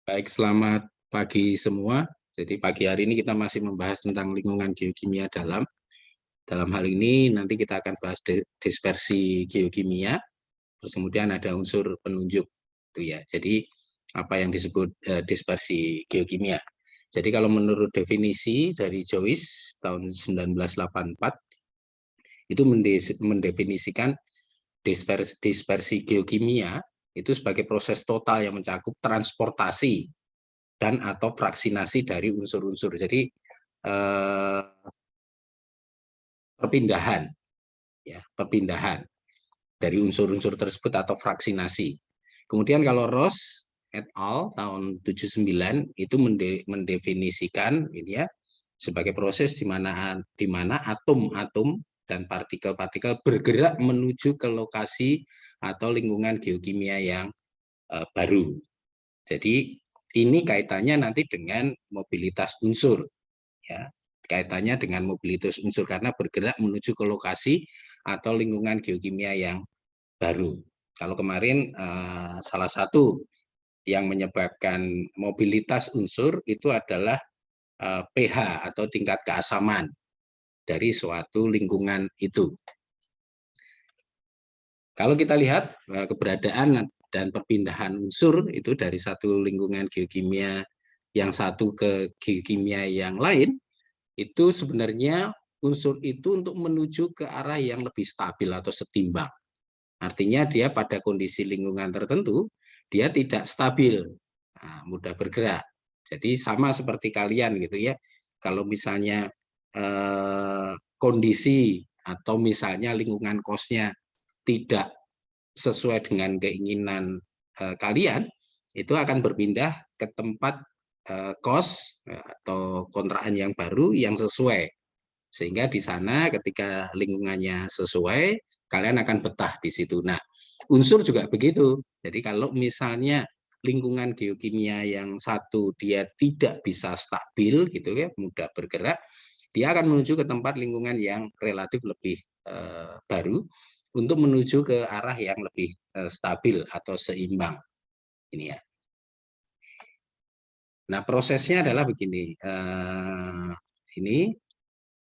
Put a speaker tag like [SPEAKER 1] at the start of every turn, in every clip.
[SPEAKER 1] Baik, selamat pagi semua. Jadi pagi hari ini kita masih membahas tentang lingkungan geokimia dalam. Dalam hal ini nanti kita akan bahas dispersi geokimia, terus kemudian ada unsur penunjuk itu ya. Jadi apa yang disebut dispersi geokimia. Jadi kalau menurut definisi dari Joyce tahun 1984 itu mendefinisikan dispersi geokimia itu sebagai proses total yang mencakup transportasi dan atau fraksinasi dari unsur-unsur. Jadi perpindahan perpindahan dari unsur-unsur tersebut atau fraksinasi. Kemudian kalau Ross et al. Tahun 79 itu mendefinisikan ini ya sebagai proses di mana atom-atom dan partikel-partikel bergerak menuju ke lokasi atau lingkungan geokimia yang baru. Jadi ini kaitannya nanti dengan mobilitas unsur, ya, kaitannya dengan mobilitas unsur karena bergerak menuju ke lokasi atau lingkungan geokimia yang baru. Kalau kemarin salah satu yang menyebabkan mobilitas unsur itu adalah pH atau tingkat keasaman dari suatu lingkungan itu. Kalau kita lihat keberadaan dan perpindahan unsur itu dari satu lingkungan geokimia yang satu ke geokimia yang lain, itu sebenarnya unsur itu untuk menuju ke arah yang lebih stabil atau setimbang. Artinya dia pada kondisi lingkungan tertentu, dia tidak stabil, mudah bergerak. Jadi sama seperti kalian gitu ya. Kalau misalnya kondisi atau misalnya lingkungan kosnya tidak sesuai dengan keinginan kalian, itu akan berpindah ke tempat kos atau kontrakan yang baru yang sesuai. Sehingga di sana ketika lingkungannya sesuai, kalian akan betah di situ. Nah, unsur juga begitu. Jadi kalau misalnya lingkungan geokimia yang satu dia tidak bisa stabil gitu ya, mudah bergerak, dia akan menuju ke tempat lingkungan yang relatif lebih baru untuk menuju ke arah yang lebih stabil atau seimbang. Ini ya. Nah, prosesnya adalah begini. Ini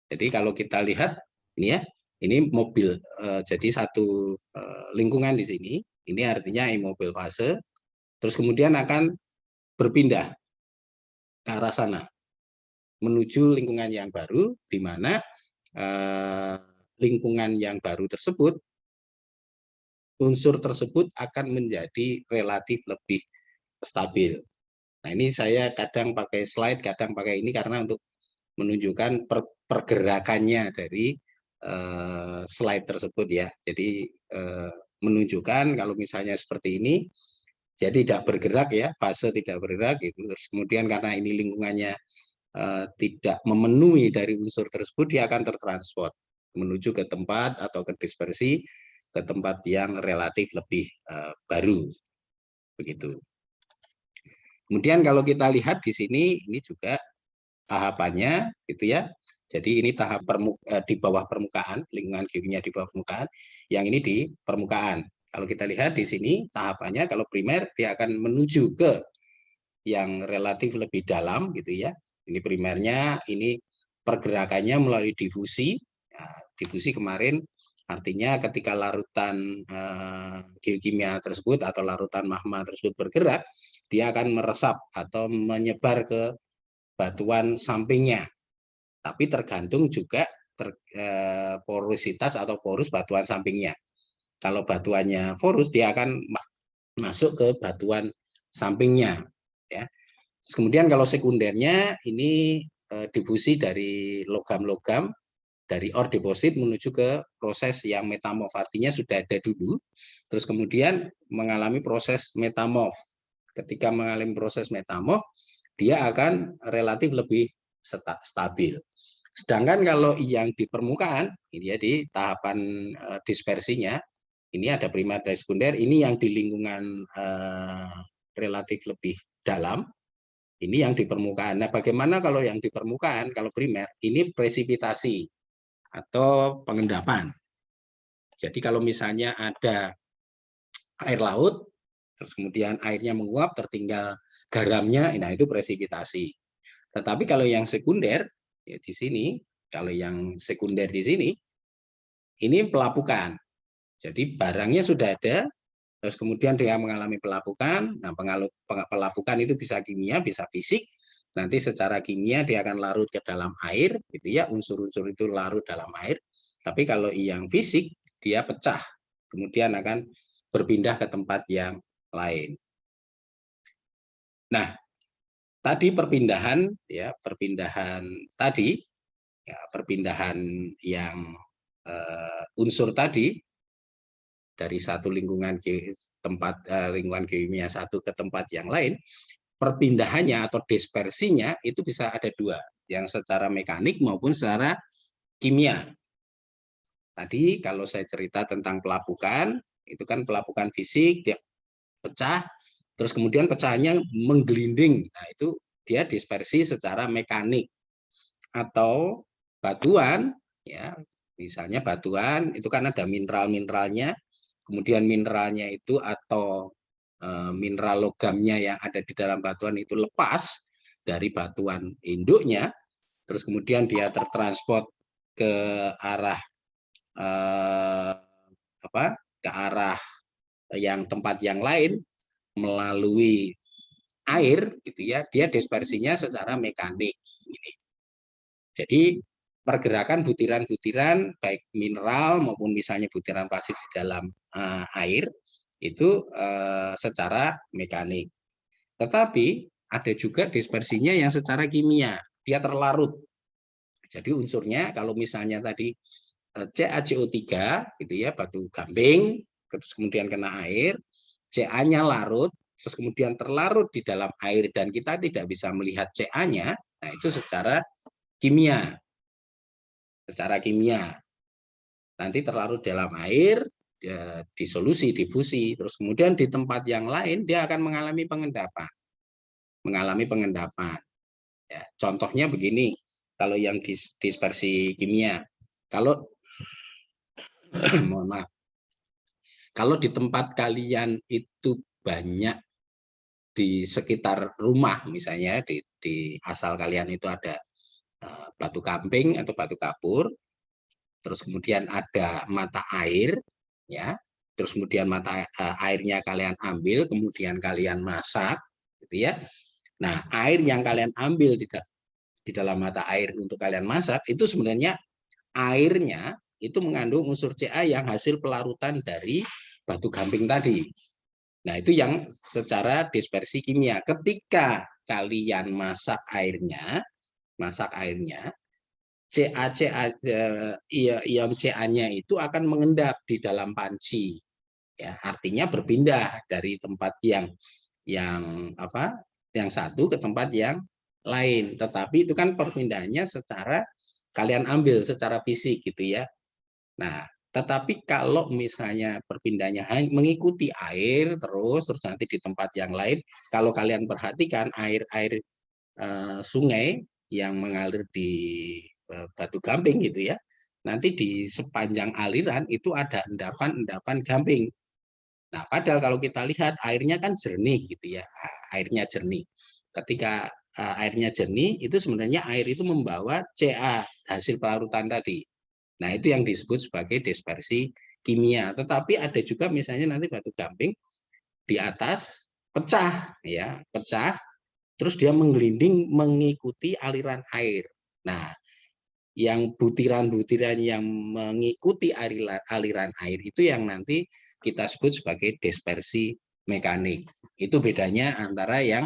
[SPEAKER 1] jadi kalau kita lihat ini ya, ini mobil. Jadi satu lingkungan di sini, ini artinya immobil fase, terus kemudian akan berpindah ke arah sana, menuju lingkungan yang baru, di mana lingkungan yang baru tersebut, unsur tersebut akan menjadi relatif lebih stabil. Nah ini saya kadang pakai slide, kadang pakai ini karena untuk menunjukkan pergerakannya dari slide tersebut ya. Jadi menunjukkan kalau misalnya seperti ini, jadi tidak bergerak ya, fase tidak bergerak gitu. Terus kemudian karena ini lingkungannya tidak memenuhi dari unsur tersebut, dia akan tertransport menuju ke tempat atau ke dispersi ke tempat yang relatif lebih baru begitu. Kemudian kalau kita lihat di sini, ini juga tahapannya gitu ya. Jadi ini tahap di bawah permukaan, lingkungan geokimia di bawah permukaan, yang ini di permukaan. Kalau kita lihat di sini tahapannya, kalau primer dia akan menuju ke yang relatif lebih dalam gitu ya. Ini primernya, ini pergerakannya melalui difusi. Nah, difusi kemarin artinya ketika larutan geokimia tersebut atau larutan magma tersebut bergerak, dia akan meresap atau menyebar ke batuan sampingnya. Tapi tergantung juga porositas atau porus batuan sampingnya. Kalau batuannya porus, dia akan masuk ke batuan sampingnya. Ya. Kemudian kalau sekundernya ini difusi dari logam-logam, dari ore deposit menuju ke proses yang metamorf, artinya sudah ada dulu, terus kemudian mengalami proses metamorf. Ketika mengalami proses metamorf, dia akan relatif lebih stabil. Sedangkan kalau yang di permukaan, ini ya di tahapan dispersinya, ini ada primer dan sekunder, ini yang di lingkungan relatif lebih dalam, ini yang di permukaan. Nah, bagaimana kalau yang di permukaan, kalau primer, ini presipitasi atau pengendapan. Jadi kalau misalnya ada air laut, terus kemudian airnya menguap, tertinggal garamnya, nah itu presipitasi. Tetapi kalau yang sekunder, ya di sini, kalau yang sekunder di sini, ini pelapukan. Jadi barangnya sudah ada, terus kemudian dia mengalami pelapukan. Nah, pelapukan itu bisa kimia, bisa fisik. Nanti secara kimia dia akan larut ke dalam air, gitu ya. Unsur-unsur itu larut dalam air. Tapi kalau yang fisik, dia pecah. Kemudian akan berpindah ke tempat yang lain. Nah, tadi perpindahan, ya, perpindahan tadi, ya, perpindahan yang unsur tadi dari satu lingkungan lingkungan kimia satu ke tempat yang lain, perpindahannya atau dispersinya itu bisa ada dua, yang secara mekanik maupun secara kimia. Tadi kalau saya cerita tentang pelapukan, itu kan pelapukan fisik, dia pecah, terus kemudian pecahannya menggelinding. Nah, itu dia dispersi secara mekanik. Atau batuan, ya, misalnya batuan itu kan ada mineral-mineralnya, kemudian mineralnya itu atau mineral logamnya yang ada di dalam batuan itu lepas dari batuan induknya, terus kemudian dia tertransport ke arah apa? Ke arah yang tempat yang lain melalui air, gitu ya. Dia dispersinya secara mekanik. Jadi pergerakan butiran-butiran baik mineral maupun misalnya butiran pasir di dalam air itu secara mekanik. Tetapi ada juga dispersinya yang secara kimia, dia terlarut. Jadi unsurnya kalau misalnya tadi CaCO3 gitu ya, batu gamping, terus kemudian kena air, Ca-nya larut, terus kemudian terlarut di dalam air dan kita tidak bisa melihat Ca-nya, nah itu secara kimia. Secara kimia. Nanti terlarut dalam air, disolusi, difusi, terus kemudian di tempat yang lain dia akan mengalami pengendapan. Mengalami pengendapan. Ya, contohnya begini, kalau yang dispersi kimia, kalau mohon maaf, kalau di tempat kalian itu banyak di sekitar rumah, misalnya di asal kalian itu ada batu kamping atau batu kapur, terus kemudian ada mata air, ya, terus kemudian mata airnya kalian ambil, kemudian kalian masak, gitu ya. Nah, air yang kalian ambil di dalam mata air untuk kalian masak itu sebenarnya airnya itu mengandung unsur Ca yang hasil pelarutan dari batu gamping tadi. Nah, itu yang secara dispersi kimia. Ketika kalian masak airnya, ion Ca-nya itu akan mengendap di dalam panci. Ya, artinya berpindah dari tempat yang apa? Yang satu ke tempat yang lain. Tetapi itu kan perpindahannya secara kalian ambil secara fisik gitu ya. Nah, tetapi kalau misalnya perpindahannya mengikuti air terus nanti di tempat yang lain, kalau kalian perhatikan air-air sungai yang mengalir di batu gamping gitu ya, nanti di sepanjang aliran itu ada endapan-endapan gamping. Nah, padahal kalau kita lihat airnya kan jernih gitu ya, airnya jernih. Ketika airnya jernih, itu sebenarnya air itu membawa Ca, hasil pelarutan tadi. Nah, itu yang disebut sebagai dispersi kimia. Tetapi ada juga misalnya nanti batu gamping di atas pecah, ya, pecah, terus dia menggelinding mengikuti aliran air. Nah, yang butiran-butiran yang mengikuti aliran air itu yang nanti kita sebut sebagai dispersi mekanik. Itu bedanya antara yang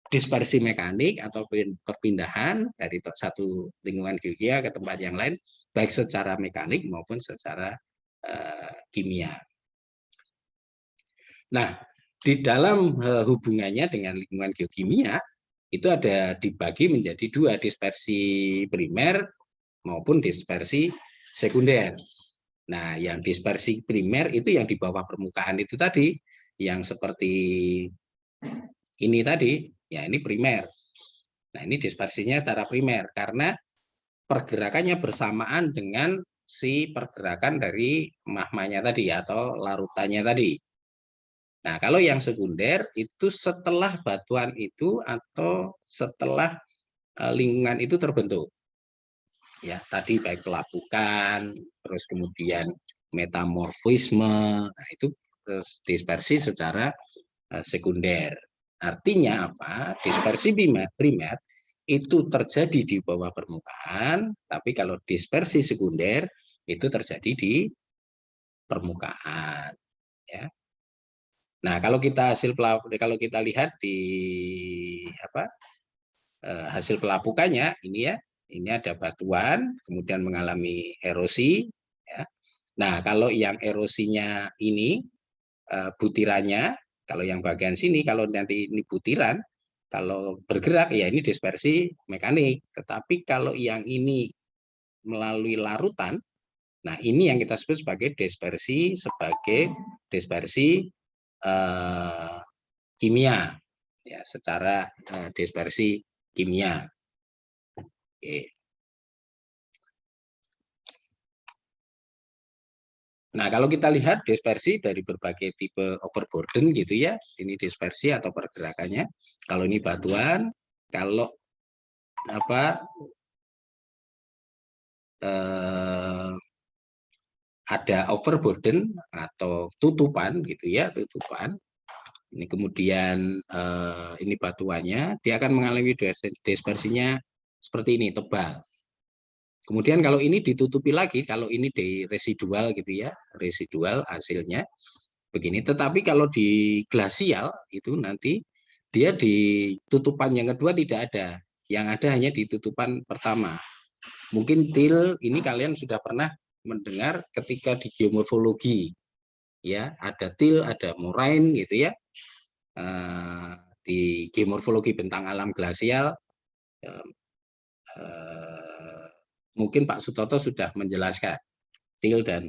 [SPEAKER 1] dispersi mekanik atau perpindahan dari satu lingkungan geologi ke tempat yang lain, baik secara mekanik maupun secara kimia. Nah, di dalam hubungannya dengan lingkungan geokimia, itu ada dibagi menjadi dua, dispersi primer maupun dispersi sekunder. Nah, yang dispersi primer itu yang di bawah permukaan itu tadi, yang seperti ini tadi, ya ini primer. Nah, ini dispersinya secara primer karena pergerakannya bersamaan dengan si pergerakan dari magmanya tadi atau larutannya tadi. Nah, kalau yang sekunder itu setelah batuan itu atau setelah lingkungan itu terbentuk. Ya, tadi baik pelapukan, terus kemudian metamorfisme, nah itu dispersi secara sekunder. Artinya apa? Dispersi primer itu terjadi di bawah permukaan, tapi kalau dispersi sekunder itu terjadi di permukaan. Ya. Nah, kalau kita lihat di hasil pelapukannya ini ya, ini ada batuan, kemudian mengalami erosi. Ya. Nah, kalau yang erosinya ini butirannya, kalau yang bagian sini, kalau nanti ini butiran, kalau bergerak ya ini dispersi mekanik. Tetapi kalau yang ini melalui larutan, nah ini yang kita sebut sebagai dispersi kimia, ya secara dispersi kimia. Oke. Nah, kalau kita lihat dispersi dari berbagai tipe overburden gitu ya, ini dispersi atau pergerakannya. Kalau ini batuan, kalau apa ada overburden atau tutupan gitu ya, tutupan. Ini kemudian ini batuannya, dia akan mengalami dispersinya seperti ini, tebal. Kemudian kalau ini ditutupi lagi, kalau ini di residual gitu ya, residual hasilnya begini. Tetapi kalau di glasial itu nanti dia di tutupan yang kedua tidak ada, yang ada hanya di tutupan pertama. Mungkin til ini kalian sudah pernah mendengar ketika di geomorfologi, ya ada til, ada moraine gitu ya. Di geomorfologi bentang alam glasial mungkin Pak Sutoto sudah menjelaskan til dan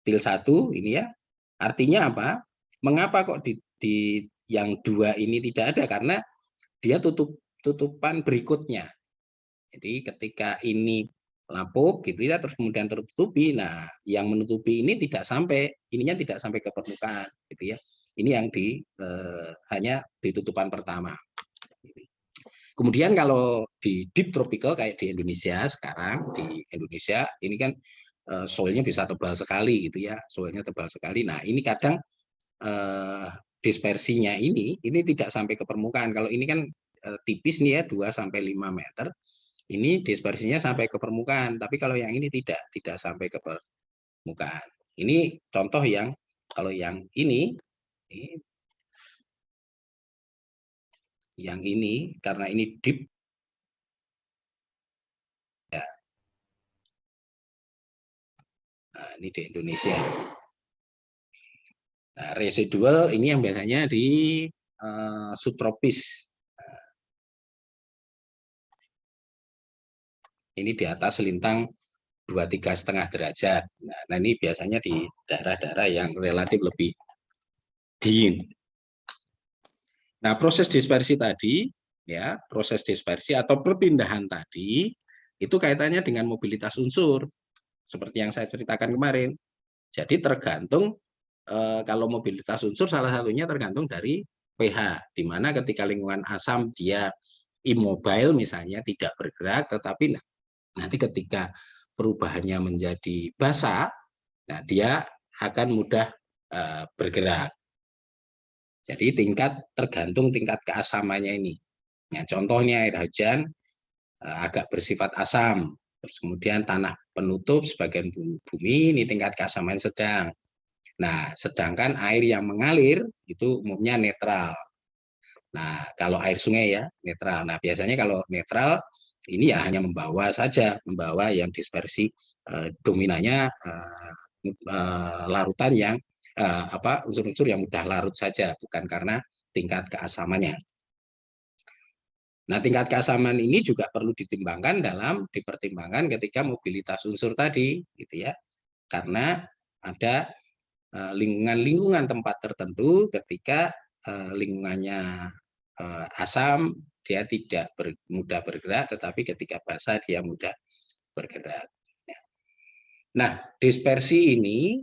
[SPEAKER 1] til 1 ini ya. Artinya apa? Mengapa kok di yang 2 ini tidak ada? Karena dia tutupan berikutnya. Jadi ketika ini lapuk gitu ya, terus kemudian tertutupi, nah yang menutupi ini tidak sampai, ininya tidak sampai ke permukaan gitu ya. Ini yang hanya di tutupan pertama. Kemudian kalau di deep tropical kayak di Indonesia sekarang, di Indonesia ini kan soilnya bisa tebal sekali gitu ya, soilnya tebal sekali. Nah ini kadang dispersinya ini tidak sampai ke permukaan. Kalau ini kan tipis nih ya 2-5 meter, ini dispersinya sampai ke permukaan. Tapi kalau yang ini tidak sampai ke permukaan. Ini contoh yang kalau yang ini karena ini deep ya. Nah, ini di Indonesia. Nah, residual ini yang biasanya di subtropis. Ini di atas lintang 2-3,5 derajat. Nah, ini biasanya di daerah-daerah yang relatif lebih dingin. Nah, proses dispersi tadi, ya, proses dispersi atau perpindahan tadi itu kaitannya dengan mobilitas unsur, seperti yang saya ceritakan kemarin. Jadi tergantung kalau mobilitas unsur salah satunya tergantung dari pH, di mana ketika lingkungan asam dia immobile misalnya tidak bergerak, tetapi nanti ketika perubahannya menjadi basa, nah dia akan mudah bergerak. Jadi tergantung tingkat keasamannya ini. Nah, contohnya air hujan agak bersifat asam, terus kemudian tanah penutup sebagian bumi ini tingkat keasaman sedang. Nah, sedangkan air yang mengalir itu umumnya netral. Nah, kalau air sungai ya netral. Nah, biasanya kalau netral ini ya hanya membawa saja, membawa yang dispersi dominannya larutan yang unsur-unsur yang mudah larut saja, bukan karena tingkat keasamannya. Nah, tingkat keasaman ini juga perlu dipertimbangkan ketika mobilitas unsur tadi, gitu ya. Karena ada lingkungan-lingkungan tempat tertentu ketika lingkungannya asam dia tidak mudah bergerak, tetapi ketika basah dia mudah bergerak. Nah, dispersi ini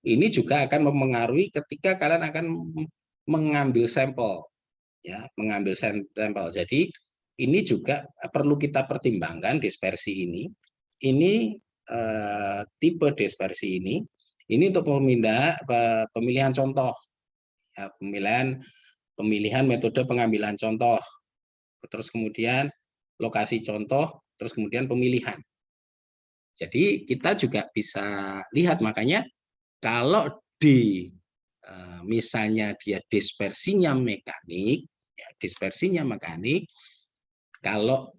[SPEAKER 1] ini juga akan mempengaruhi ketika kalian akan mengambil sampel, ya, mengambil sampel. Jadi ini juga perlu kita pertimbangkan dispersi ini. Ini tipe dispersi ini untuk pemilihan contoh, ya, pemilihan metode pengambilan contoh, terus kemudian lokasi contoh, terus kemudian pemilihan. Jadi kita juga bisa lihat, makanya kalau misalnya dia dispersinya mekanik, ya, dispersinya mekanik, kalau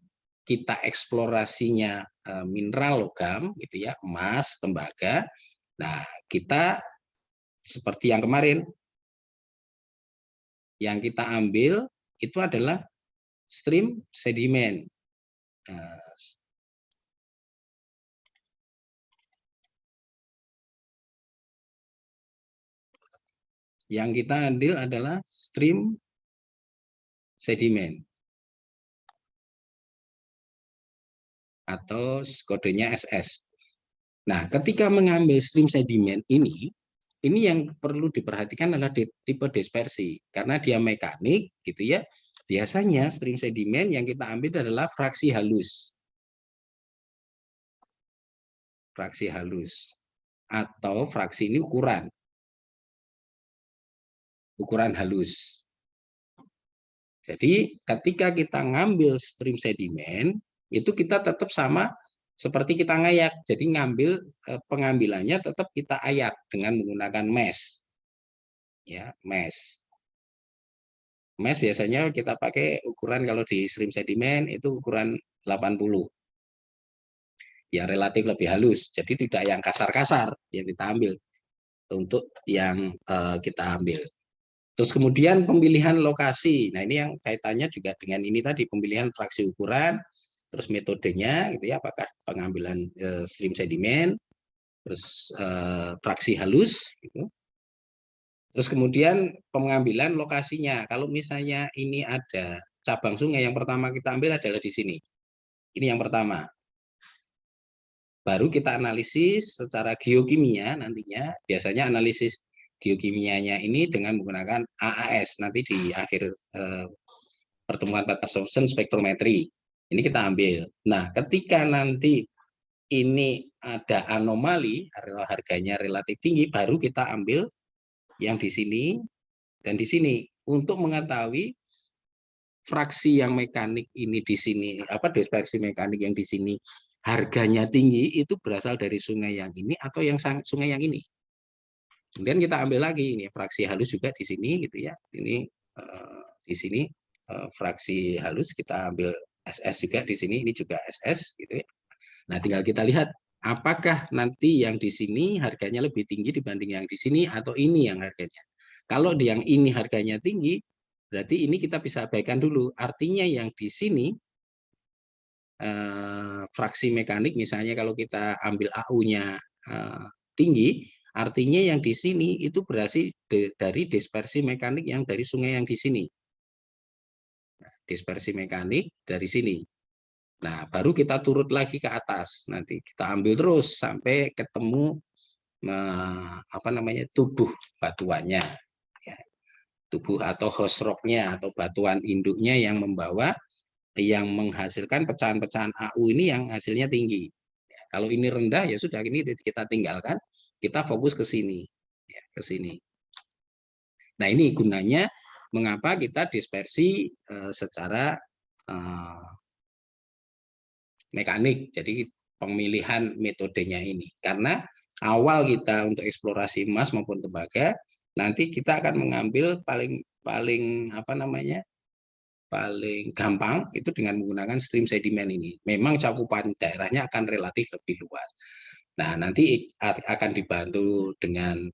[SPEAKER 1] kita eksplorasinya mineral logam, gitu ya, emas, tembaga, nah kita seperti yang kemarin, yang kita ambil itu adalah stream sedimen. Yang kita ambil adalah stream sedimen atau kodenya SS. Nah, ketika mengambil stream sedimen ini yang perlu diperhatikan adalah tipe dispersi, karena dia mekanik, gitu ya. Biasanya stream sedimen yang kita ambil adalah fraksi halus. Fraksi halus atau fraksi ini ukuran halus. Jadi ketika kita ngambil stream sedimen itu kita tetap sama seperti kita ngayak. Jadi pengambilannya tetap kita ayak dengan menggunakan mesh. Ya, mesh. Mesh biasanya kita pakai ukuran, kalau di stream sedimen itu ukuran 80. Ya relatif lebih halus. Jadi tidak yang kasar-kasar yang kita ambil untuk yang kita ambil. Terus kemudian pemilihan lokasi. Nah, ini yang kaitannya juga dengan ini tadi, pemilihan fraksi ukuran, terus metodenya gitu ya, apakah pengambilan stream sedimen, terus fraksi halus gitu. Terus kemudian pengambilan lokasinya. Kalau misalnya ini ada cabang sungai, yang pertama kita ambil adalah di sini. Ini yang pertama. Baru kita analisis secara geokimia nantinya, biasanya analisis geokimianya ini dengan menggunakan AAS nanti di akhir pertemuan Patterson spektrometri. Ini kita ambil. Nah, ketika nanti ini ada anomali, harganya relatif tinggi, baru kita ambil yang di sini dan di sini untuk mengetahui fraksi yang mekanik ini di sini, dispersi mekanik yang di sini harganya tinggi itu berasal dari sungai yang ini atau yang sungai yang ini. Kemudian kita ambil lagi ini fraksi halus juga di sini gitu ya. Ini di sini fraksi halus kita ambil SS juga di sini, ini juga SS gitu ya. Nah, tinggal kita lihat apakah nanti yang di sini harganya lebih tinggi dibanding yang di sini atau ini yang harganya. Kalau yang ini harganya tinggi, berarti ini kita bisa abaikan dulu. Artinya yang di sini fraksi mekanik, misalnya kalau kita ambil AU-nya tinggi, artinya yang di sini itu berasal dari dispersi mekanik yang dari sungai yang di sini. Nah, dispersi mekanik dari sini. Nah, baru kita turut lagi ke atas. Nanti kita ambil terus sampai ketemu tubuh batuannya. Ya. Tubuh atau host rock-nya atau batuan induknya yang menghasilkan pecahan-pecahan AU ini yang hasilnya tinggi. Ya, kalau ini rendah ya sudah, ini kita tinggalkan, kita fokus ke sini, ya, ke sini. Nah, ini gunanya mengapa kita dispersi secara mekanik. Jadi pemilihan metodenya ini, karena awal kita untuk eksplorasi emas maupun tembaga, nanti kita akan mengambil paling gampang itu dengan menggunakan stream sedimen ini. Memang cakupan daerahnya akan relatif lebih luas. Nah, nanti akan dibantu dengan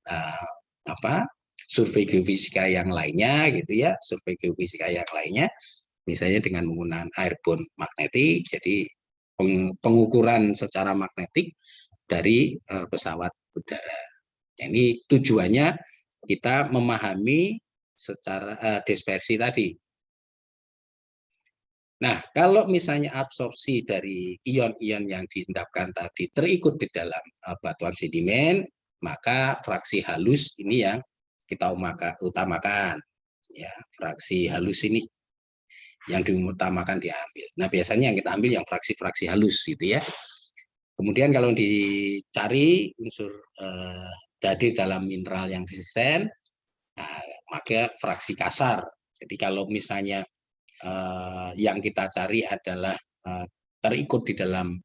[SPEAKER 1] survei geofisika yang lainnya gitu ya, survei geofisika yang lainnya, misalnya dengan menggunakan airborne magnetik, jadi pengukuran secara magnetik dari pesawat udara. Ini tujuannya kita memahami secara dispersi tadi. Nah, kalau misalnya absorpsi dari ion-ion yang diendapkan tadi terikut di dalam batuan sedimen, maka fraksi halus ini yang kita utamakan. Ya, fraksi halus ini yang diutamakan diambil. Nah, biasanya yang kita ambil yang fraksi-fraksi halus gitu ya. Kemudian kalau dicari unsur dadi dalam mineral yang resisten, nah, maka fraksi kasar. Jadi kalau misalnya yang kita cari adalah terikut di dalam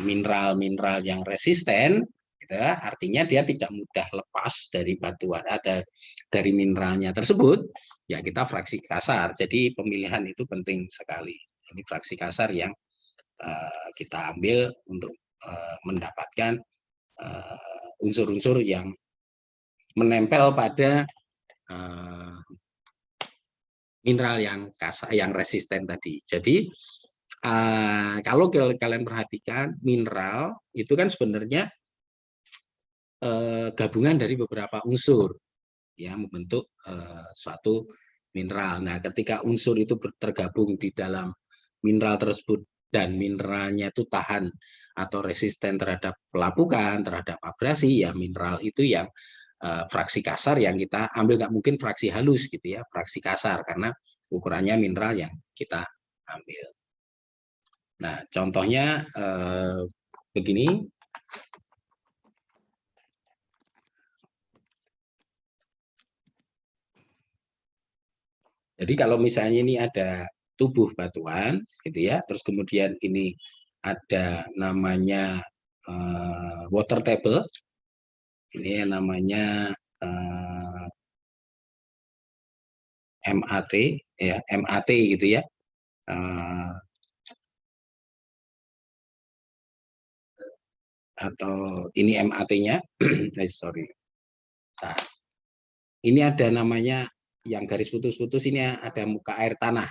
[SPEAKER 1] mineral-mineral yang resisten, gitu ya, artinya dia tidak mudah lepas dari batuan ada dari mineralnya tersebut, ya kita fraksi kasar. Jadi pemilihan itu penting sekali. Ini fraksi kasar yang kita ambil untuk mendapatkan unsur-unsur yang menempel pada mineral yang kasar, yang resisten tadi. Jadi kalau kalian perhatikan, mineral itu kan sebenarnya gabungan dari beberapa unsur yang membentuk suatu mineral. Nah, ketika unsur itu tergabung di dalam mineral tersebut dan mineralnya itu tahan atau resisten terhadap pelapukan, terhadap abrasi, ya mineral itu yang fraksi kasar yang kita ambil, nggak mungkin fraksi halus gitu ya, fraksi kasar karena ukurannya mineral yang kita ambil. Nah, contohnya begini. Jadi kalau misalnya ini ada tubuh batuan, gitu ya, terus kemudian ini ada namanya water table, ini yang namanya MAT, ya MAT gitu ya, atau ini MAT-nya, sorry. Nah, ini ada namanya yang garis putus-putus, ini ada muka air tanah.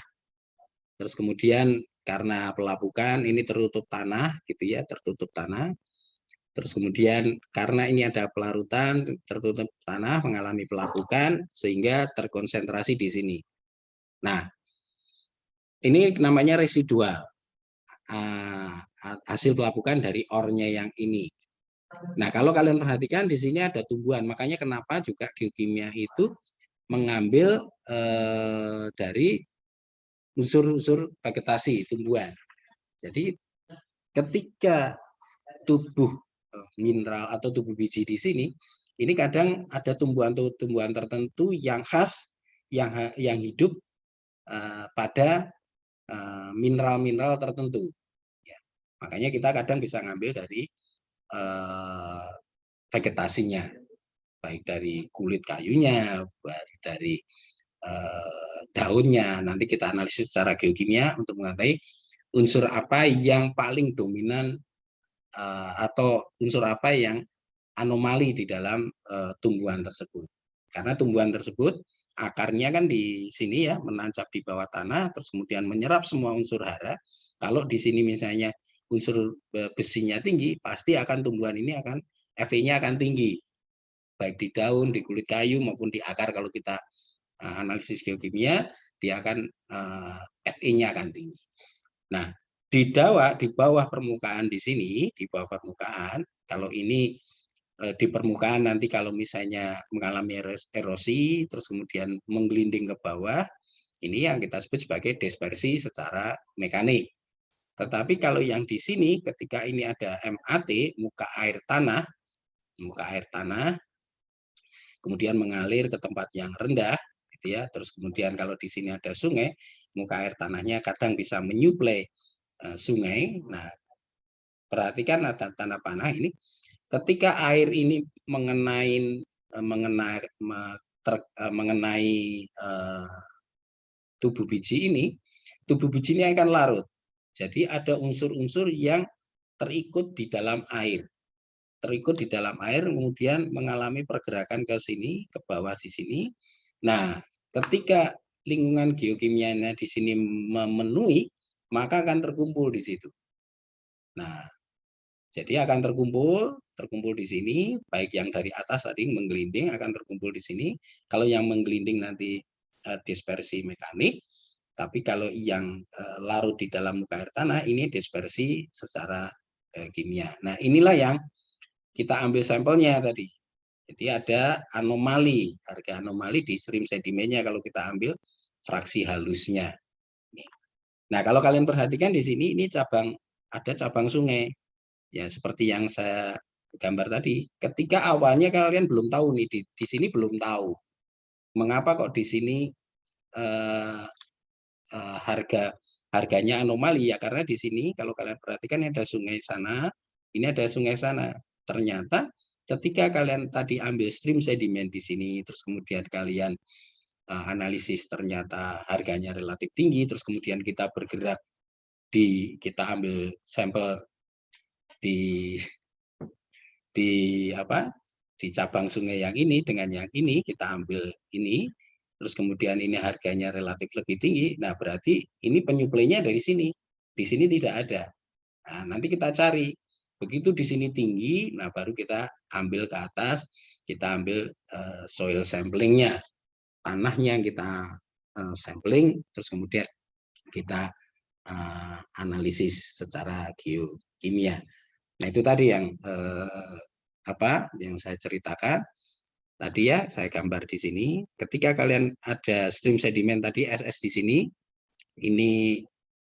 [SPEAKER 1] Terus kemudian karena pelapukan ini tertutup tanah gitu ya, tertutup tanah. Terus kemudian karena ini ada pelarutan, tertutup tanah, mengalami pelapukan sehingga terkonsentrasi di sini. Nah, ini namanya residual. Hasil pelapukan dari ornya yang ini. Nah, kalau kalian perhatikan di sini ada tumbuhan, makanya kenapa juga geokimia itu mengambil dari unsur-unsur vegetasi tumbuhan. Jadi ketika tubuh mineral atau tubuh biji di sini, ini kadang ada tumbuhan tertentu yang khas yang hidup pada mineral-mineral tertentu. Ya. Makanya kita kadang bisa ngambil dari vegetasinya, baik dari kulit kayunya, baik dari daunnya. Nanti kita analisis secara geokimia untuk mengetahui unsur apa yang paling dominan atau unsur apa yang anomali di dalam tumbuhan tersebut. Karena tumbuhan tersebut akarnya kan di sini ya, menancap di bawah tanah, terus kemudian menyerap semua unsur hara. Kalau di sini misalnya unsur besinya tinggi, pasti akan tumbuhan ini akan Fe-nya akan tinggi, baik di daun, di kulit kayu maupun di akar. Kalau kita analisis geokimia, dia akan Fe-nya akan tinggi. Nah, di bawah permukaan di sini, di bawah permukaan, kalau ini di permukaan nanti kalau misalnya mengalami erosi, terus kemudian menggelinding ke bawah, ini yang kita sebut sebagai dispersi secara mekanik. Tetapi kalau yang di sini, ketika ini ada MAT, muka air tanah, kemudian mengalir ke tempat yang rendah, gitu ya. Terus kemudian kalau di sini ada sungai, muka air tanahnya kadang bisa menyuplai sungai. Nah, perhatikan tanda panah ini, ketika air ini mengenai tubuh biji ini akan larut. Jadi ada unsur-unsur yang terikut di dalam air. Terikut di dalam air, kemudian mengalami pergerakan ke sini, ke bawah di sini. Nah, ketika lingkungan geokimianya di sini memenuhi, maka akan terkumpul di situ. Nah, jadi akan terkumpul di sini, baik yang dari atas tadi menggelinding akan terkumpul di sini. Kalau yang menggelinding nanti dispersi mekanik, tapi kalau yang larut di dalam muka air tanah ini dispersi secara kimia. Nah, inilah yang kita ambil sampelnya tadi. Jadi ada anomali, harga anomali di stream sedimennya kalau kita ambil fraksi halusnya. Nah, kalau kalian perhatikan di sini ini ada cabang sungai. Ya, seperti yang saya gambar tadi. Ketika awalnya kalian belum tahu nih di sini belum tahu. Mengapa kok di sini harganya anomali ya, karena di sini kalau kalian perhatikan ada sungai sana, ini ada sungai sana. Ternyata ketika kalian tadi ambil stream sedimen di sini, terus kemudian kalian analisis ternyata harganya relatif tinggi, terus kemudian kita bergerak kita ambil sampel di cabang sungai yang ini dengan yang ini, kita ambil ini, terus kemudian ini harganya relatif lebih tinggi, nah berarti ini penyuplainya dari sini. Di sini tidak ada. Nah, nanti kita cari. Begitu di sini tinggi, nah baru kita ambil ke atas, kita ambil soil samplingnya, tanahnya kita sampling, terus kemudian kita analisis secara geokimia. Nah itu tadi yang yang saya ceritakan tadi ya, saya gambar di sini. Ketika kalian ada stream sedimen tadi SS di sini, ini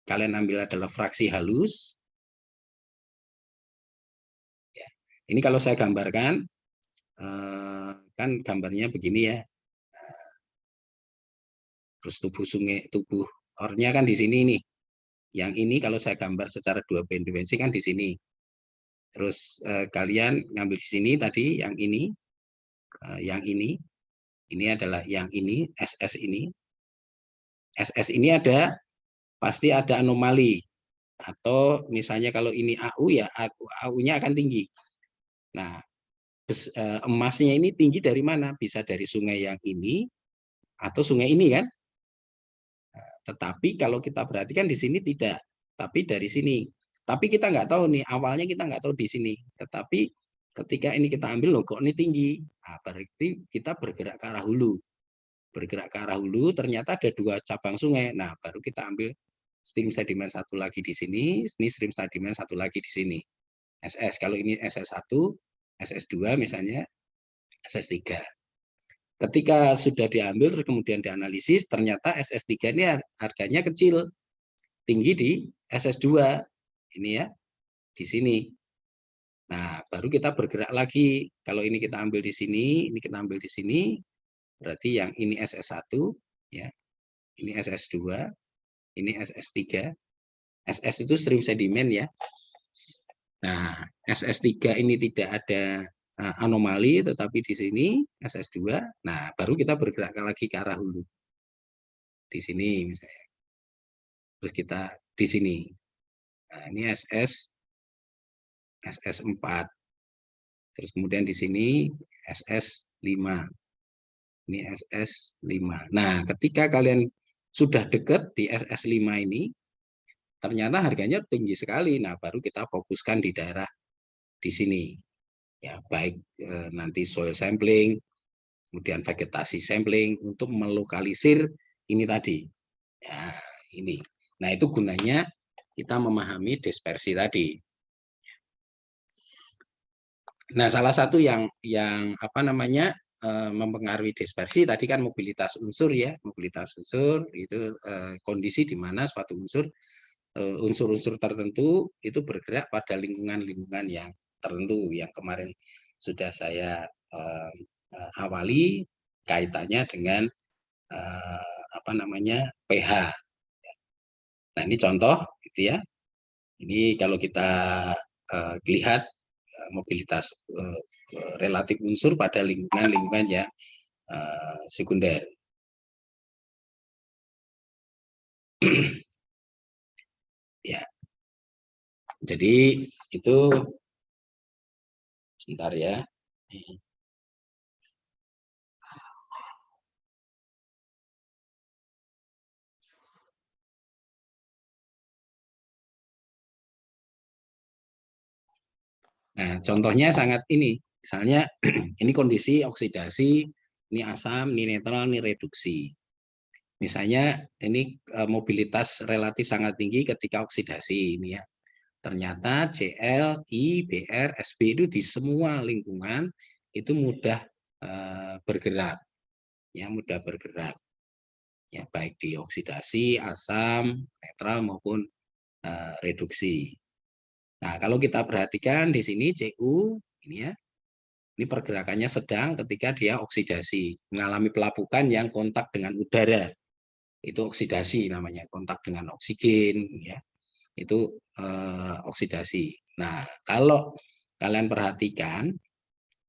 [SPEAKER 1] kalian ambil adalah fraksi halus. Ya. Ini kalau saya gambarkan, kan gambarnya begini ya. Terus tubuh sungai, tubuh ornya kan di sini nih. Yang ini kalau saya gambar secara dua dimensi kan di sini. Terus kalian ngambil di sini tadi yang ini adalah yang ini SS ini. SS ini pasti ada anomali, atau misalnya kalau ini AU ya AU-nya akan tinggi. Nah, emasnya ini tinggi dari mana? Bisa dari sungai yang ini atau sungai ini kan? Tetapi kalau kita perhatikan di sini tidak, tapi dari sini. Tapi kita nggak tahu nih, awalnya kita nggak tahu di sini. Tetapi ketika ini kita ambil, loh kok ini tinggi? Nah, berarti kita bergerak ke arah hulu. Bergerak ke arah hulu, ternyata ada dua cabang sungai. Nah, baru kita ambil stream sedimen satu lagi di sini, ini stream sedimen satu lagi di sini. SS, kalau ini SS1, SS2 misalnya, SS3. Ketika sudah diambil, terus kemudian dianalisis, ternyata SS3 ini harganya kecil, tinggi di SS2. Ini ya, di sini. Nah, baru kita bergerak lagi. Kalau ini kita ambil di sini, ini kita ambil di sini, berarti yang ini SS1, ya, ini SS2, ini SS3. SS itu stream sedimen ya. Nah, SS3 ini tidak ada anomali, tetapi di sini SS2. Nah, baru kita bergerak lagi ke arah hulu. Di sini misalnya. Terus kita di sini. Nah, ini SS4. Terus kemudian di sini SS5. Ini SS5. Nah, ketika kalian sudah dekat di SS5 ini, ternyata harganya tinggi sekali. Nah, baru kita fokuskan di daerah di sini. Ya, baik nanti soil sampling, kemudian vegetasi sampling untuk melokalisir ini tadi. Ya, ini. Nah, itu gunanya kita memahami dispersi tadi. Nah, salah satu yang mempengaruhi dispersi tadi kan mobilitas unsur ya, mobilitas unsur itu kondisi di mana suatu unsur-unsur tertentu itu bergerak pada lingkungan-lingkungan yang tertentu, yang kemarin sudah saya awali kaitannya dengan pH. Nah, ini contoh gitu ya. Ini kalau kita lihat mobilitas relatif unsur pada lingkungan-lingkungan yang sekunder. Ya. Jadi itu sebentar ya. Nah, contohnya sangat ini. Misalnya ini kondisi oksidasi, ini asam, ini netral, ini reduksi. Misalnya ini mobilitas relatif sangat tinggi ketika oksidasi ini ya. Ternyata Cl, I, Br, Sb itu di semua lingkungan itu mudah bergerak, ya mudah bergerak, ya baik di oksidasi, asam, netral maupun reduksi. Nah, kalau kita perhatikan di sini Cu ini ya, ini pergerakannya sedang ketika dia oksidasi, mengalami pelapukan yang kontak dengan udara. Itu oksidasi namanya, kontak dengan oksigen ya. Itu oksidasi. Nah, kalau kalian perhatikan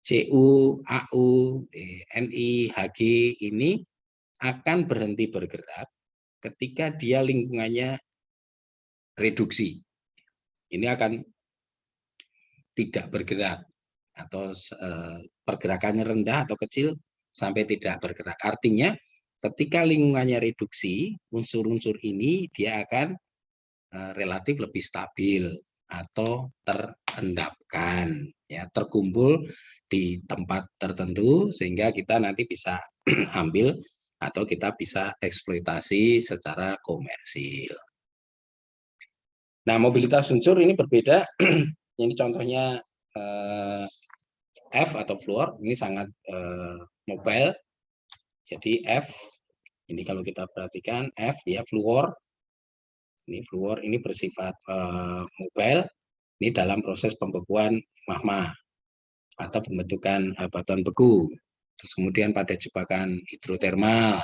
[SPEAKER 1] Cu, Au, Ni, Hg ini akan berhenti bergerak ketika dia lingkungannya reduksi. Ini akan tidak bergerak atau pergerakannya rendah atau kecil sampai tidak bergerak. Artinya ketika lingkungannya reduksi, unsur-unsur ini dia akan relatif lebih stabil atau terendapkan, ya terkumpul di tempat tertentu sehingga kita nanti bisa ambil atau kita bisa eksploitasi secara komersil. Nah, mobilitas unsur ini berbeda. Ini contohnya F atau fluor, ini sangat mobile. Jadi F, ini kalau kita perhatikan F ya fluor. Ini fluor ini bersifat mobile. Ini dalam proses pembekuan magma atau pembentukan batuan beku. Terus kemudian pada jebakan hidrotermal.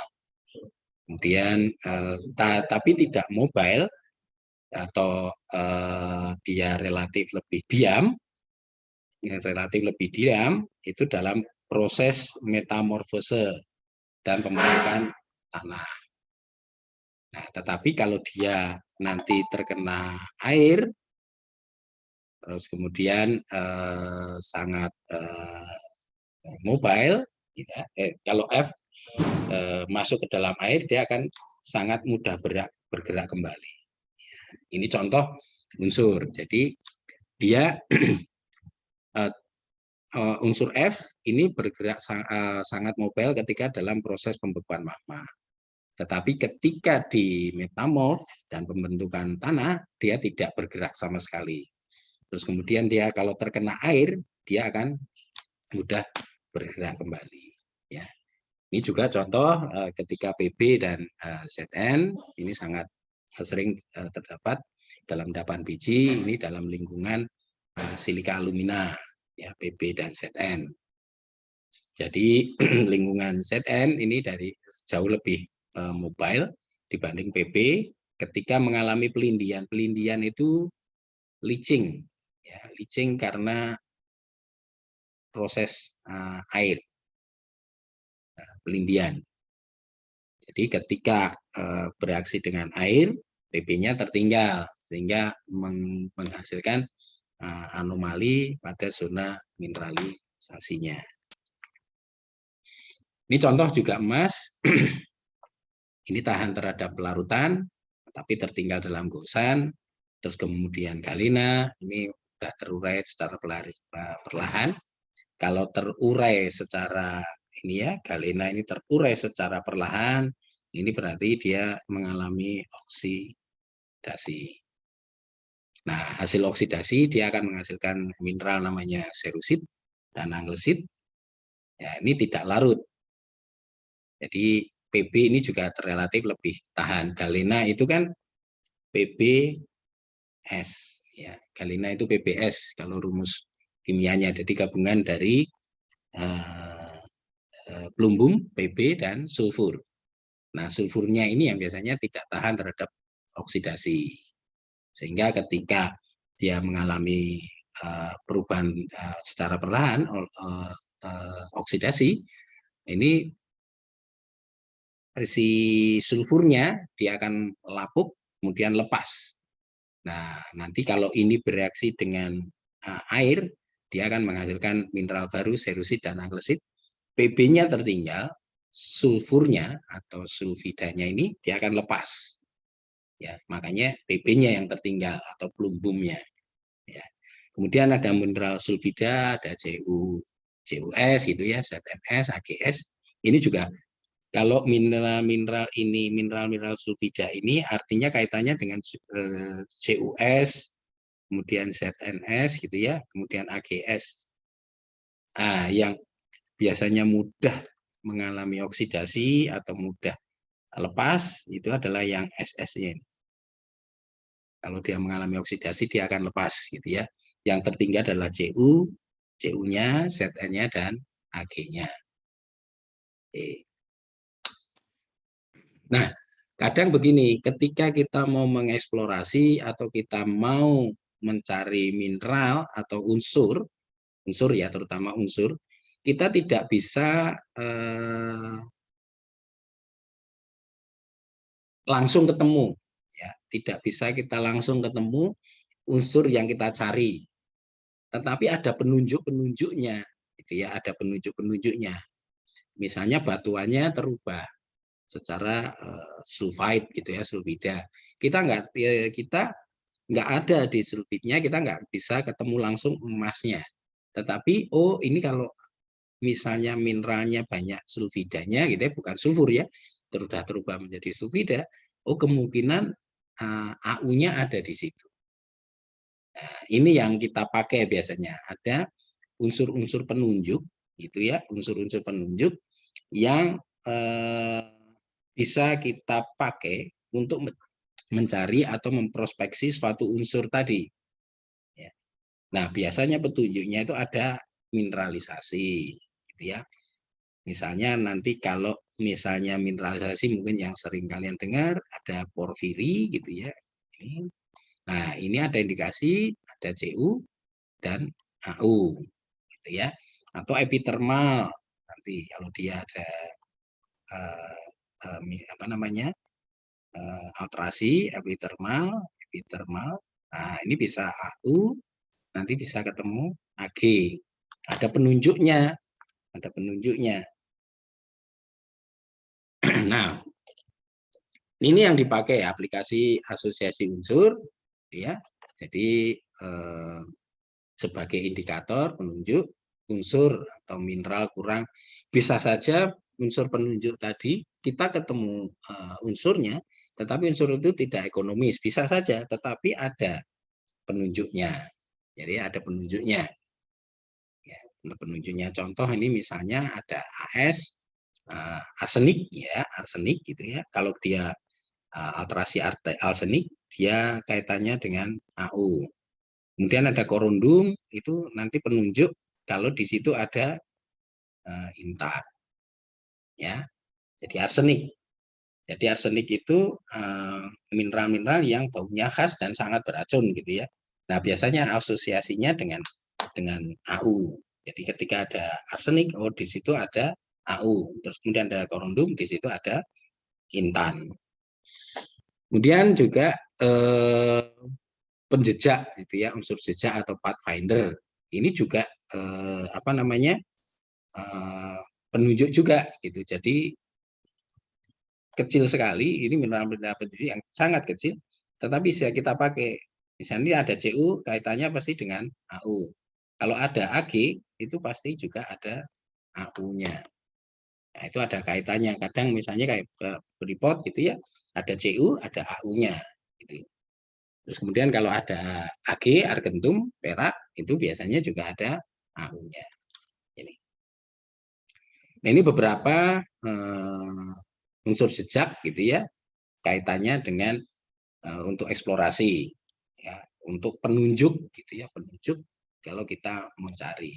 [SPEAKER 1] Kemudian tapi tidak mobile atau dia relatif lebih diam, itu dalam proses metamorfose dan pembentukan tanah. Nah, tetapi kalau dia nanti terkena air, terus kemudian sangat mobile, ya. Kalau F masuk ke dalam air, dia akan sangat mudah bergerak kembali. Ini contoh unsur. Jadi dia unsur F ini bergerak sangat mobile ketika dalam proses pembekuan magma. Tetapi ketika di metamorf dan pembentukan tanah, dia tidak bergerak sama sekali. Terus kemudian dia kalau terkena air, dia akan mudah bergerak kembali. Ya, ini juga contoh ketika Pb dan Zn ini sangat sering terdapat dalam endapan biji ini dalam lingkungan silika alumina, ya Pb dan Zn. Jadi lingkungan Zn ini dari jauh lebih mobile dibanding Pb ketika mengalami pelindian. Pelindian itu leaching, ya, leaching karena proses air, pelindian. Jadi ketika bereaksi dengan air, Pb-nya tertinggal sehingga menghasilkan anomali pada zona mineralisasinya. Ini contoh juga emas. Ini tahan terhadap pelarutan, tapi tertinggal dalam gosan. Terus kemudian galena, ini sudah terurai secara perlahan. Kalau terurai secara ini ya, galena ini terurai secara perlahan, ini berarti dia mengalami oksidasi. Nah, hasil oksidasi dia akan menghasilkan mineral namanya serusit dan anglesit. Ya, ini tidak larut. Jadi Pb ini juga relatif lebih tahan. Galena itu kan PbS, ya. Galena itu PbS kalau rumus kimianya. Jadi gabungan dari plumbum, Pb dan sulfur. Nah, sulfurnya ini yang biasanya tidak tahan terhadap oksidasi. Sehingga ketika dia mengalami perubahan secara perlahan oksidasi, ini si sulfurnya dia akan lapuk kemudian lepas. Nah, nanti kalau ini bereaksi dengan air, dia akan menghasilkan mineral baru serusit dan anglesit. Pb-nya tertinggal, sulfurnya atau sulfidanya ini dia akan lepas. Ya, makanya Pb-nya yang tertinggal atau plumbumnya. Ya. Kemudian ada mineral sulfida, ada CuS gitu ya, ZnS, AgS. Ini juga kalau mineral-mineral ini, mineral-mineral sulfida ini artinya kaitannya dengan CuS, kemudian ZNS gitu ya, kemudian AGS. Nah, yang biasanya mudah mengalami oksidasi atau mudah lepas itu adalah yang SS-nya. Kalau dia mengalami oksidasi dia akan lepas gitu ya. Yang tertinggal adalah Cu, Cu-nya, Zn-nya dan Ag-nya. Oke. Nah, kadang begini, ketika kita mau mengeksplorasi atau kita mau mencari mineral atau unsur ya terutama unsur, kita tidak bisa langsung ketemu, ya, tidak bisa kita langsung ketemu unsur yang kita cari, tetapi ada penunjuk-penunjuknya, gitu ya, ada penunjuk-penunjuknya. Misalnya batuannya terubah secara sulfide gitu ya, sulfida. Kita nggak ada di sulfidnya, kita nggak bisa ketemu langsung emasnya. Tetapi oh ini kalau misalnya mineralnya banyak sulfidanya gitu ya, bukan sulfur ya, terubah menjadi sulfida, oh kemungkinan AU-nya ada di situ. Nah, ini yang kita pakai biasanya, ada unsur-unsur penunjuk gitu ya, unsur-unsur penunjuk yang bisa kita pakai untuk mencari atau memprospeksi suatu unsur tadi. Nah, biasanya petunjuknya itu ada mineralisasi, gitu ya. Misalnya nanti kalau misalnya mineralisasi mungkin yang sering kalian dengar ada porfiri, gitu ya. Nah, ini ada indikasi ada Cu dan Au, gitu ya. Atau epitermal nanti kalau dia ada apa namanya alterasi epitermal. Nah, ini bisa Au, nanti bisa ketemu Ag. Ada penunjuknya, Nah, ini yang dipakai aplikasi asosiasi unsur, ya. Jadi sebagai indikator penunjuk unsur atau mineral kurang, bisa saja unsur penunjuk tadi kita ketemu unsurnya, tetapi unsur itu tidak ekonomis, bisa saja, tetapi ada penunjuknya. Jadi ada penunjuknya. Ya, penunjuknya contoh ini misalnya ada AS, arsenik ya, arsenik gitu ya. Kalau dia alterasi arsenik, dia kaitannya dengan AU. Kemudian ada korundum, itu nanti penunjuk kalau di situ ada intar. Ya, jadi arsenik. Jadi arsenik itu mineral-mineral yang baunya khas dan sangat beracun gitu ya. Nah, biasanya asosiasinya dengan AU. Jadi ketika ada arsenik, oh di situ ada AU. Terus kemudian ada korundum, di situ ada intan. Kemudian juga penjejak gitu ya, unsur jejak atau pathfinder. Ini juga apa namanya? Penunjuk juga gitu. Jadi kecil sekali, ini mineral-mineral penunjuk yang sangat kecil, tetapi bisa kita pakai. Misalnya ada Cu, kaitannya pasti dengan AU. Kalau ada Ag, itu pasti juga ada AU-nya. Nah, itu ada kaitannya. Kadang misalnya kayak Freeport gitu ya, ada Cu, ada AU-nya. Gitu. Terus kemudian kalau ada Ag, argentum, perak, itu biasanya juga ada AU-nya. Nah, ini beberapa unsur jejak gitu ya, kaitannya dengan untuk eksplorasi, ya, untuk penunjuk gitu ya, penunjuk kalau kita mau cari.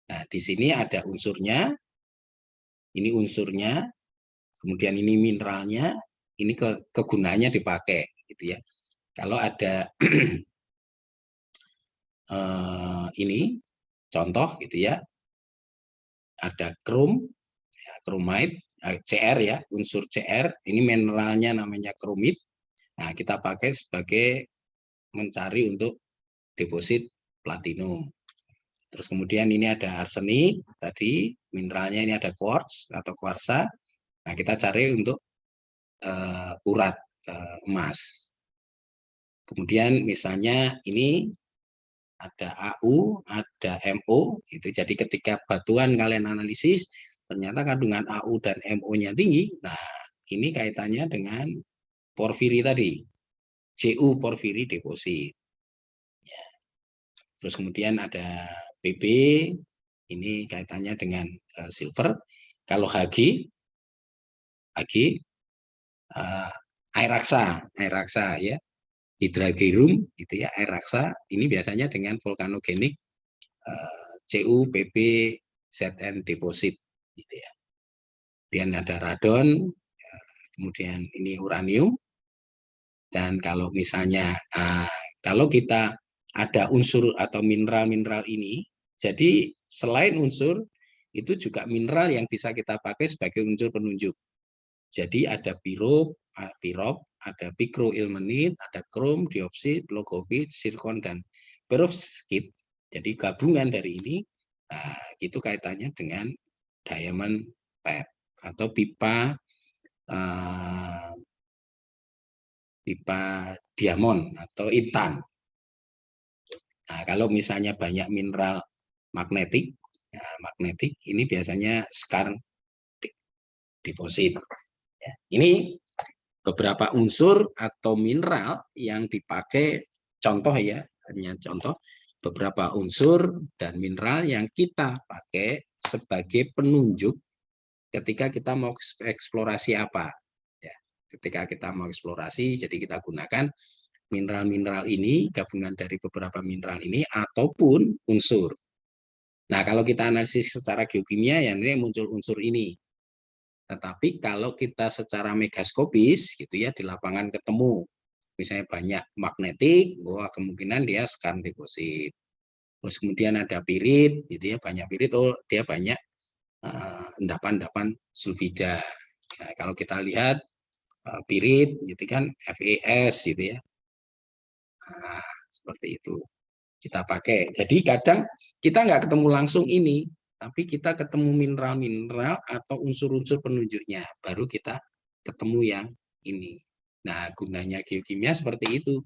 [SPEAKER 1] Nah, di sini ada unsurnya, ini unsurnya, kemudian ini mineralnya, ini kegunaannya dipakai gitu ya. Kalau ada ini contoh gitu ya, ada krom, ya, kromit, Cr ya, unsur Cr, ini mineralnya namanya kromit. Nah, kita pakai sebagai mencari untuk deposit platinum. Terus kemudian ini ada arsenik, tadi mineralnya ini ada quartz atau kuarsa. Nah, kita cari untuk urat emas. Kemudian misalnya ini ada AU, ada MO, itu jadi ketika batuan kalian analisis ternyata kandungan AU dan MO-nya tinggi. Nah, ini kaitannya dengan porfiri tadi, Cu porfiri deposit. Terus kemudian ada Pb, ini kaitannya dengan silver. Kalau Hg air raksa ya, hidrargyrum itu ya, air raksa ini biasanya dengan vulkanogenik Cu, Pb, Zn deposit gitu ya. Kemudian ada radon, kemudian ini uranium. Dan kalau misalnya kalau kita ada unsur atau mineral-mineral ini, jadi selain unsur itu juga mineral yang bisa kita pakai sebagai unsur penunjuk. Jadi ada pirop, ada pikroilmenit, ada krom, dioksid, logopit, zirkon, dan perovskit. Jadi gabungan dari ini, itu kaitannya dengan diamond pipe atau pipa diamond atau intan. Nah, kalau misalnya banyak mineral magnetik, magnetik ini biasanya skarn deposit. Ya, ini beberapa unsur atau mineral yang dipakai, contoh ya, hanya contoh beberapa unsur dan mineral yang kita pakai sebagai penunjuk ketika kita mau eksplorasi apa. Ya, ketika kita mau eksplorasi, jadi kita gunakan mineral-mineral ini, gabungan dari beberapa mineral ini, ataupun unsur. Nah, kalau kita analisis secara geokimia, ya ini muncul unsur ini. Tetapi kalau kita secara megaskopis gitu ya, di lapangan ketemu misalnya banyak magnetik, wah kemungkinan dia skarn deposit. Terus kemudian ada pirit gitu ya, banyak pirit, oh dia banyak endapan-endapan sulfida. Nah, kalau kita lihat pirit gitu kan FeS gitu ya. Nah, seperti itu kita pakai. Jadi kadang kita nggak ketemu langsung ini, tapi kita ketemu mineral-mineral atau unsur-unsur penunjuknya, baru kita ketemu yang ini. Nah, gunanya geokimia seperti itu.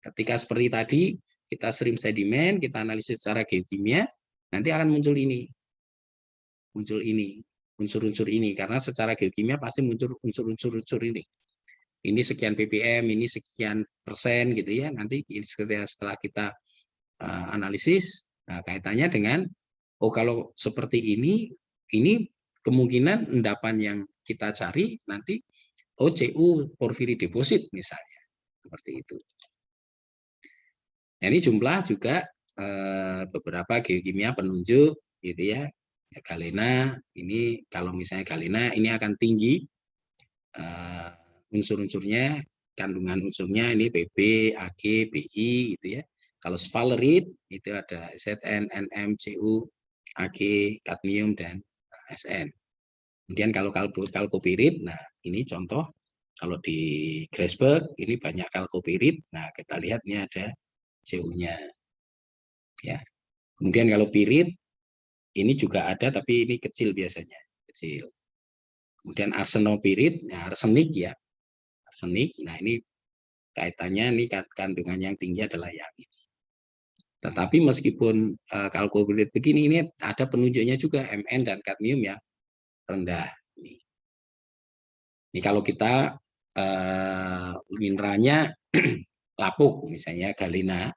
[SPEAKER 1] Ketika seperti tadi, kita stream sedimen, kita analisis secara geokimia, nanti akan muncul ini. Muncul ini, unsur-unsur ini. Karena secara geokimia pasti muncul unsur-unsur ini. Ini sekian ppm, ini sekian persen gitu ya. Nanti setelah kita analisis, nah, kaitannya dengan, oh kalau seperti ini kemungkinan endapan yang kita cari nanti OCU porfiri deposit misalnya, seperti itu. Nah, ini jumlah juga beberapa geokimia penunjuk gitu ya. Galena ini kalau misalnya galena ini akan tinggi unsur-unsurnya, kandungan unsurnya ini Pb, Ag, Bi gitu ya. Kalau sphalerite itu ada Zn, Nm, Cu, Ag, kadmium, dan Sn. Kemudian kalau kalkopirit, nah ini contoh kalau di Grasberg ini banyak kalkopirit. Nah kita lihat ini ada Cu-nya. Ya. Kemudian kalau pirit ini juga ada tapi ini kecil biasanya, kecil. Kemudian arsenopirit, nah arsenik ya, arsenik. Nah ini kaitannya ini kandungan yang tinggi adalah yang ini. Tetapi meskipun kalkopirit begini, ini ada penunjuknya juga Mn dan kadmium yang rendah. Ini kalau kita mineralnya lapuk, misalnya galena,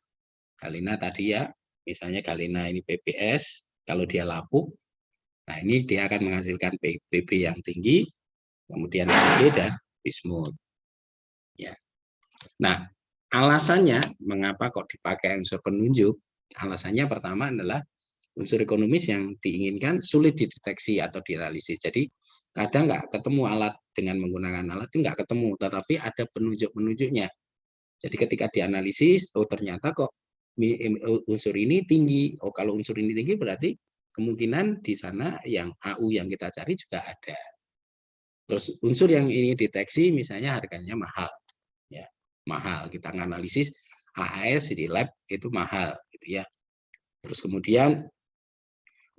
[SPEAKER 1] galena tadi ya, misalnya galena ini PBS, kalau dia lapuk, nah ini dia akan menghasilkan Pb yang tinggi, kemudian Ag dan bismut. Ya. Nah, alasannya mengapa kok dipakai unsur penunjuk? Alasannya pertama adalah unsur ekonomis yang diinginkan sulit dideteksi atau dianalisis. Jadi kadang nggak ketemu alat dengan menggunakan alat itu nggak ketemu, tetapi ada penunjuk-penunjuknya. Jadi ketika dianalisis, oh ternyata kok unsur ini tinggi. Oh kalau unsur ini tinggi berarti kemungkinan di sana yang AU yang kita cari juga ada. Terus unsur yang ini deteksi misalnya harganya mahal. Ya, mahal. Kita menganalisis AAS di lab itu mahal gitu ya. Terus kemudian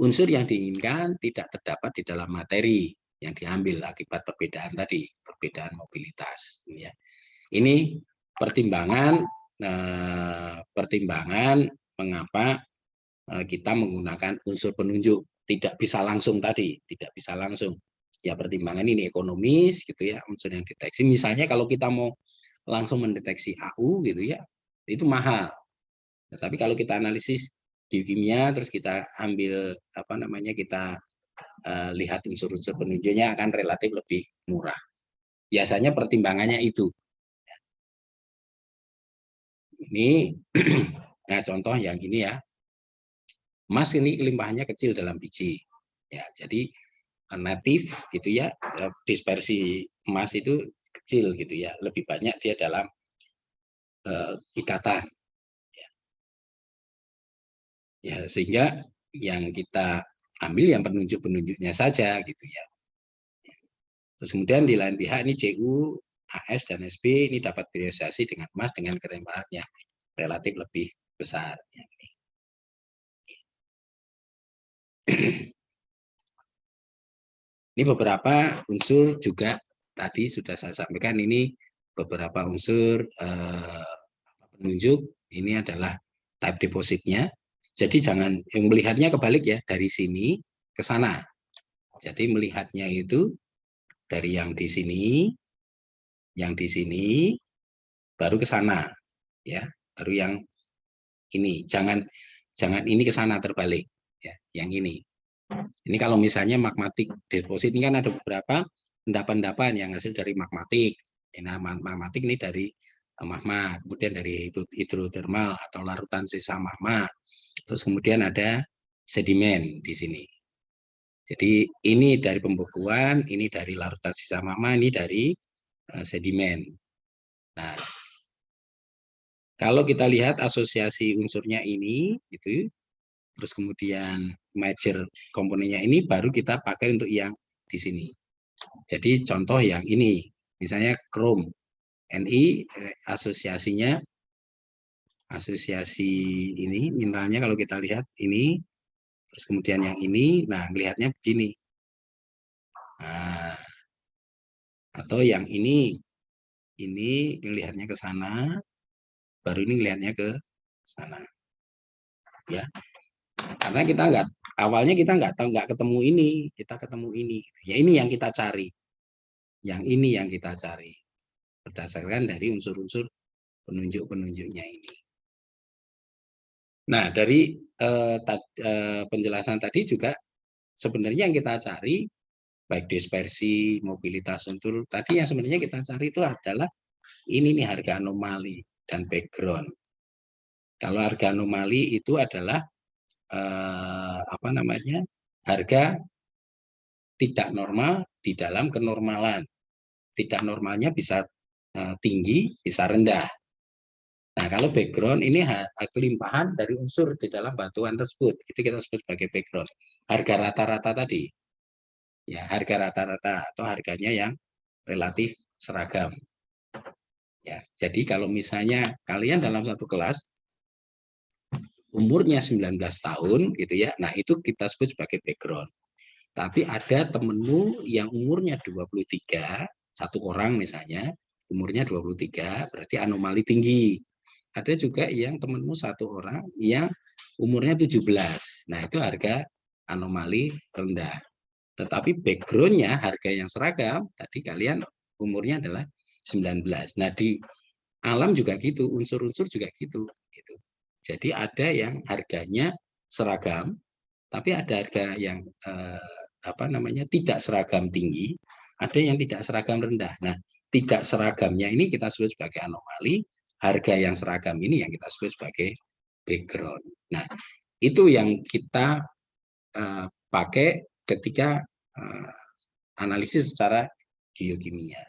[SPEAKER 1] unsur yang diinginkan tidak terdapat di dalam materi yang diambil akibat perbedaan tadi, perbedaan mobilitas. Ya. Ini pertimbangan mengapa kita menggunakan unsur penunjuk, tidak bisa langsung tadi, tidak bisa langsung. Ya pertimbangan ini ekonomis gitu ya, unsur yang deteksi. Misalnya kalau kita mau langsung mendeteksi AU gitu ya, itu mahal. Tapi kalau kita analisis biokimia, terus kita ambil apa namanya, kita lihat unsur-unsur penunjuknya akan relatif lebih murah. Biasanya pertimbangannya itu. Ini nah contoh yang ini ya. Emas ini limpahannya kecil dalam biji. Ya, jadi natif gitu ya, dispersi emas itu kecil gitu ya, lebih banyak dia dalam ikatan. Ya, sehingga yang kita ambil yang penunjuk-penunjuknya saja gitu ya. Terus kemudian di lain pihak ini CU, AS dan SB ini dapat periodisasi dengan emas dengan kelimpahannya relatif lebih besar. Ini beberapa unsur juga tadi sudah saya sampaikan, ini beberapa unsur penunjuk, ini adalah type depositnya. Jadi jangan melihatnya kebalik ya, dari sini ke sana. Jadi melihatnya itu dari yang di sini, baru ke sana, ya, baru yang ini. Jangan ini ke sana terbalik, ya, yang ini. Ini kalau misalnya magmatik deposit ini kan ada beberapa endapan-endapan yang hasil dari magmatik. Nah, magmatik ini dari magma, kemudian dari hidrotermal atau larutan sisa magma. Terus kemudian ada sedimen di sini. Jadi ini dari pembekuan, ini dari larutan sisa magma, ini dari sedimen. Nah, kalau kita lihat asosiasi unsurnya ini, gitu, terus kemudian major komponennya ini baru kita pakai untuk yang di sini. Jadi contoh yang ini, misalnya krom, Ni asosiasinya, asosiasi ini mineralnya kalau kita lihat ini, terus kemudian yang ini, nah melihatnya begini. Nah, atau yang ini melihatnya ke sana, baru ini melihatnya ke sana, ya. Karena kita awalnya kita nggak ketemu ini, kita ketemu ini. Ya ini yang kita cari, yang ini yang kita cari berdasarkan dari unsur-unsur penunjuk-penunjuknya ini. Nah, dari penjelasan tadi juga sebenarnya yang kita cari baik dispersi, mobilitas unsur tadi yang sebenarnya kita cari itu adalah ini nih harga anomali dan background. Kalau harga anomali itu adalah apa namanya, harga tidak normal di dalam kenormalan. Tidak normalnya bisa tinggi, bisa rendah. Nah, kalau background ini kelimpahan dari unsur di dalam batuan tersebut. Itu kita sebut sebagai background. Harga rata-rata tadi. Ya, harga rata-rata atau harganya yang relatif seragam. Ya, jadi kalau misalnya kalian dalam satu kelas umurnya 19 tahun gitu ya. Nah, itu kita sebut sebagai background. Tapi ada temenmu yang umurnya 23, satu orang misalnya, umurnya 23, berarti anomali tinggi. Ada juga yang temenmu satu orang yang umurnya 17. Nah, itu harga anomali rendah. Tetapi background-nya harga yang seragam, tadi kalian umurnya adalah 19. Nah, di alam juga gitu, unsur-unsur juga gitu. Jadi ada yang harganya seragam, tapi ada harga yang apa namanya tidak seragam tinggi, ada yang tidak seragam rendah. Nah, tidak seragamnya ini kita sebut sebagai anomali, harga yang seragam ini yang kita sebut sebagai background. Nah, itu yang kita pakai ketika analisis secara geokimia.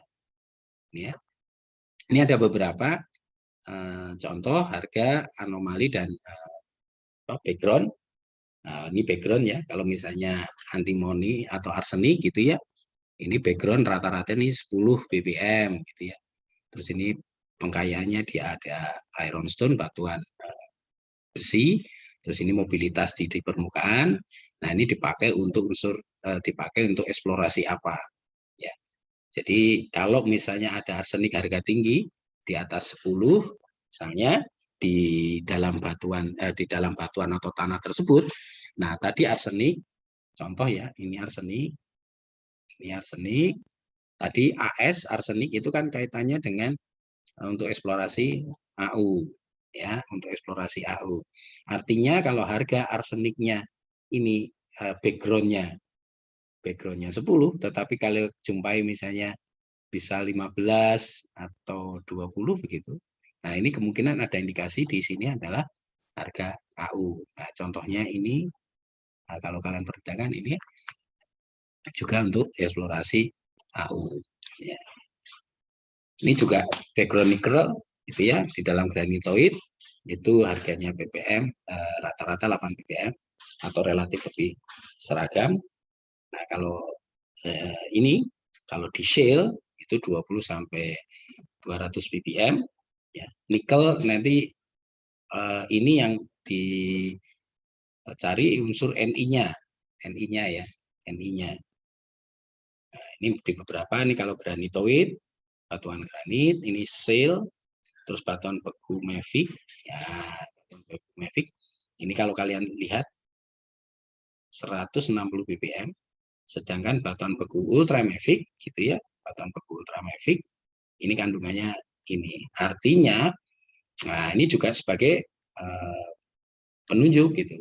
[SPEAKER 1] Ini ya. Ini ada beberapa contoh harga anomali dan background. Nah, ini background ya, kalau misalnya antimoni atau arsenik gitu ya, ini background rata-rata ini 10 ppm gitu ya. Terus ini pengkayaannya dia ada ironstone, batuan bersih, terus ini mobilitas di permukaan. Nah, ini dipakai untuk unsur dipakai untuk eksplorasi apa ya. Jadi kalau misalnya ada arsenik harga tinggi di atas 10 misalnya di dalam batuan atau tanah tersebut. Nah, tadi arsenik contoh ya, ini arsenik. Tadi AS arsenik itu kan kaitannya dengan untuk eksplorasi AU. ya untuk eksplorasi AU. Artinya kalau harga arseniknya ini backgroundnya 10, tetapi kalau jumpai misalnya bisa 15 atau 20 begitu. Nah, ini kemungkinan ada indikasi di sini adalah harga AU. Nah, contohnya ini kalau kalian perhatikan ini juga untuk eksplorasi AU. Ya. Ini juga background nikel itu ya di dalam granitoid itu harganya ppm rata-rata 8 ppm atau relatif lebih seragam. Nah, kalau ini kalau di shale itu 20 sampai 200 ppm ya. Nikel nanti ini yang dicari unsur Ni-nya. Ni-nya ya, Ni-nya. Nah, ini di beberapa nih kalau granitoid, batuan granit, ini shale, terus batuan beku mafic, ya batuan beku mafic. Ini kalau kalian lihat 160 ppm, sedangkan batuan beku ultra mafic gitu ya, batuan beku ultra mafic ini kandungannya ini. Artinya, nah ini juga sebagai penunjuk gitu.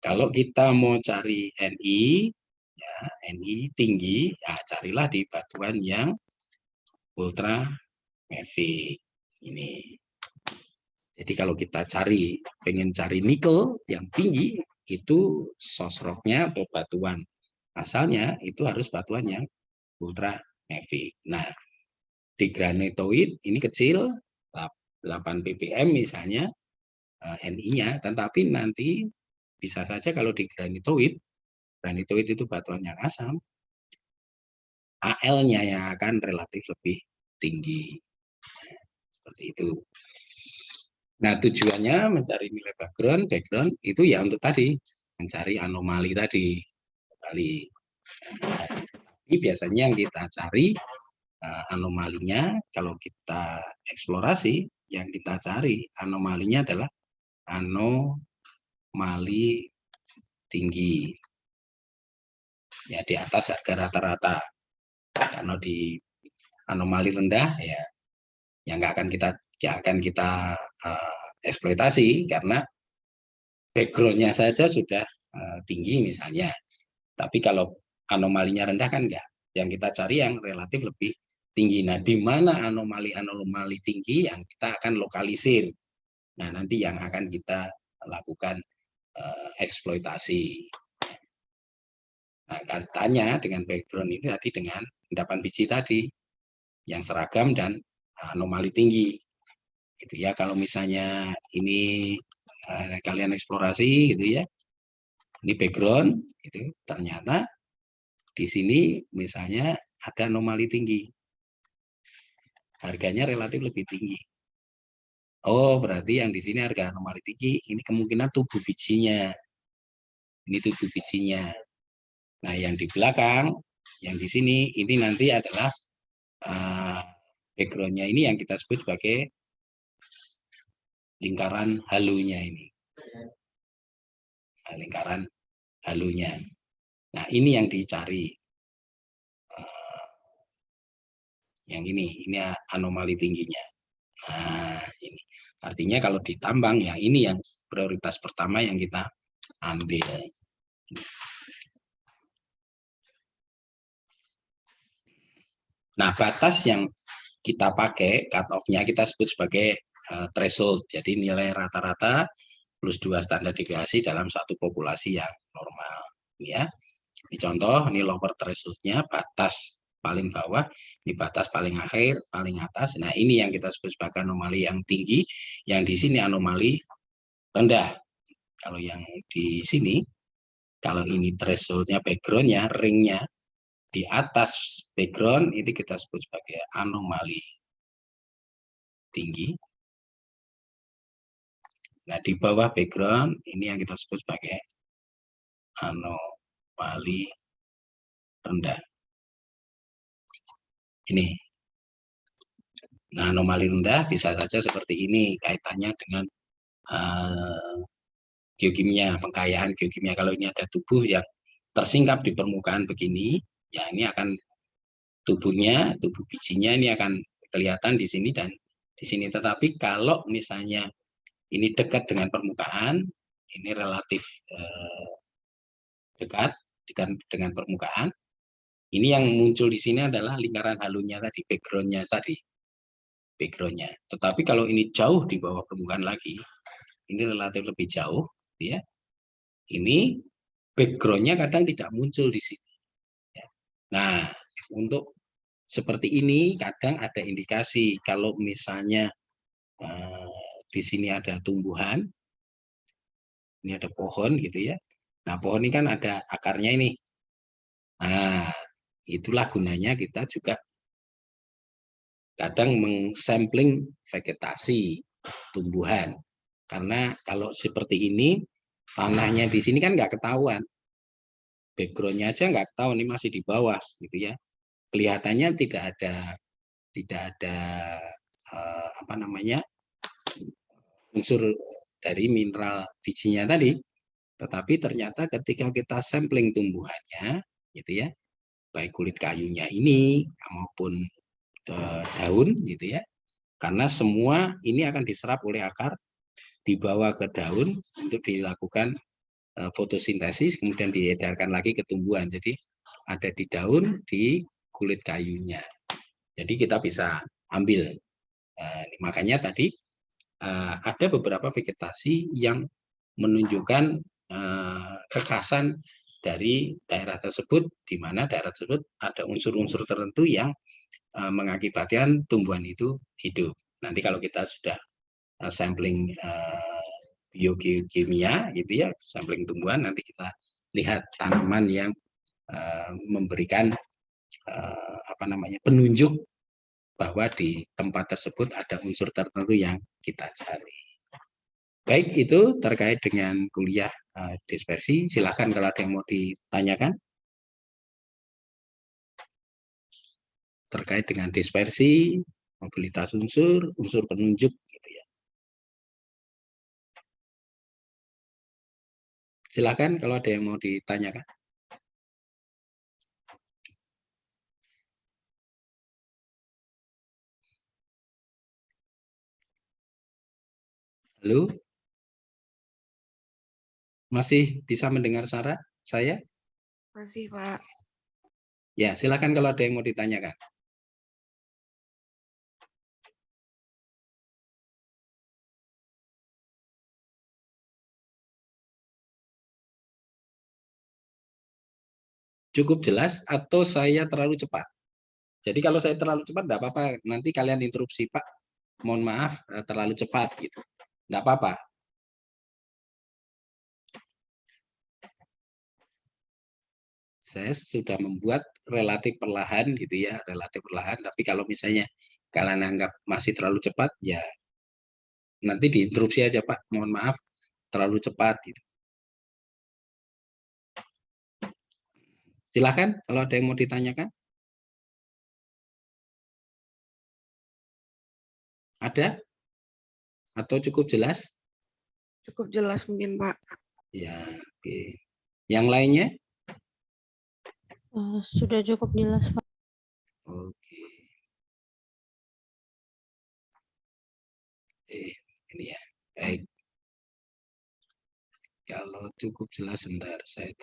[SPEAKER 1] Kalau kita mau cari Ni, ya Ni tinggi, ya carilah di batuan yang ultra mafic ini. Jadi kalau kita pengen cari nikel yang tinggi, itu sosroknya atau batuan asalnya itu harus batuan yang ultra mafic. Nah, di granitoid ini kecil, 8 ppm misalnya Ni-nya, tetapi nanti bisa saja kalau di granitoid itu batuan yang asam, Al-nya yang akan relatif lebih tinggi. Seperti itu. Nah, tujuannya mencari nilai background itu ya untuk tadi, mencari anomali tadi. Ini biasanya yang kita cari anomalinya, kalau kita eksplorasi, yang kita cari anomalinya adalah anomali tinggi. Ya, di atas harga rata-rata. Karena di anomali rendah, ya nggak akan kita eksploitasi karena backgroundnya saja sudah tinggi misalnya. Tapi kalau anomalinya rendah kan enggak. Yang kita cari yang relatif lebih tinggi. Nah, di mana anomali tinggi yang kita akan lokalisir. Nah, nanti yang akan kita lakukan eksploitasi. Nah, katanya dengan background ini tadi dengan endapan biji tadi yang seragam dan anomali tinggi. Gitu ya, kalau misalnya ini kalian eksplorasi gitu ya. Ini background gitu. Ternyata di sini misalnya ada anomali tinggi. Harganya relatif lebih tinggi. Oh, berarti yang di sini harga anomali tinggi, ini kemungkinan tubuh bijinya. Ini tubuh bijinya. Nah, yang di belakang, yang di sini, ini nanti adalah background-nya ini yang kita sebut sebagai lingkaran halunya ini. Nah, lingkaran halunya. Nah, ini yang dicari. Yang ini anomali tingginya. Nah, ini. Artinya kalau ditambang, ya ini yang prioritas pertama yang kita ambil. Nah, batas yang kita pakai, cut off-nya kita sebut sebagai threshold. Jadi nilai rata-rata plus 2 standar deviasi dalam satu populasi yang normal. Ya. Ini contoh, ini lower threshold-nya, batas paling bawah, ini batas paling akhir, paling atas. Nah, ini yang kita sebut sebagai anomali yang tinggi, yang di sini anomali rendah. Kalau yang di sini, kalau ini threshold-nya, background-nya, ring-nya, di atas background, itu kita sebut sebagai anomali tinggi. Nah, di bawah background, ini yang kita sebut sebagai anomali rendah. Ini. Nah, anomali rendah bisa saja seperti ini, kaitannya dengan geokimia, pengkayaan geokimia. Kalau ini ada tubuh yang tersingkap di permukaan begini, ya ini akan tubuh bijinya ini akan kelihatan di sini dan di sini. Tetapi kalau misalnya ini dekat dengan permukaan, ini relatif dekat dengan permukaan. Ini yang muncul di sini adalah lingkaran halunya tadi, background-nya tadi. Background-nya. Tetapi kalau ini jauh di bawah permukaan lagi, ini relatif lebih jauh, ya. Ini background-nya kadang tidak muncul di sini. Nah, untuk seperti ini kadang ada indikasi kalau misalnya di sini ada tumbuhan, ini ada pohon gitu ya. Nah, pohon ini kan ada akarnya ini. Nah, itulah gunanya kita juga kadang mengsampling vegetasi tumbuhan. Karena kalau seperti ini, tanahnya di sini kan nggak ketahuan. Background-nya aja nggak ketahuan, ini masih di bawah gitu ya. Kelihatannya tidak ada apa namanya unsur dari mineral bijinya tadi, tetapi ternyata ketika kita sampling tumbuhannya, gitu ya, baik kulit kayunya ini maupun daun, gitu ya, karena semua ini akan diserap oleh akar, dibawa ke daun untuk dilakukan fotosintesis, kemudian diedarkan lagi ke tumbuhan. Jadi ada di daun, di kulit kayunya. Jadi kita bisa ambil. Makanya tadi ada beberapa vegetasi yang menunjukkan kekhasan dari daerah tersebut, di mana daerah tersebut ada unsur-unsur tertentu yang mengakibatkan tumbuhan itu hidup. Nanti kalau kita sudah sampling biokimia, gitu ya, sampling tumbuhan, nanti kita lihat tanaman yang memberikan apa namanya penunjuk bahwa di tempat tersebut ada unsur tertentu yang kita cari. Baik, itu terkait dengan kuliah dispersi. Silakan kalau ada yang mau ditanyakan terkait dengan dispersi, mobilitas unsur, unsur penunjuk, gitu ya. Silakan kalau ada yang mau ditanyakan. Halo, masih bisa mendengar suara saya?
[SPEAKER 2] Masih, Pak.
[SPEAKER 1] Ya, silakan kalau ada yang mau ditanyakan. Cukup jelas atau saya terlalu cepat? Jadi kalau saya terlalu cepat, enggak apa-apa. Nanti kalian interupsi, Pak. Mohon maaf, terlalu cepat gitu. Enggak apa-apa. Saya sudah membuat relatif perlahan gitu ya, relatif perlahan. Tapi kalau misalnya kalian anggap masih terlalu cepat, ya nanti diinterupsi aja, Pak. Mohon maaf, terlalu cepat gitu. Silakan kalau ada yang mau ditanyakan. Ada? Atau cukup jelas?
[SPEAKER 2] Cukup jelas mungkin, Pak.
[SPEAKER 1] Ya, oke. Yang lainnya?
[SPEAKER 3] Sudah cukup jelas, Pak.
[SPEAKER 1] Oke. Ini ya. Baik. Kalau cukup jelas, sebentar saya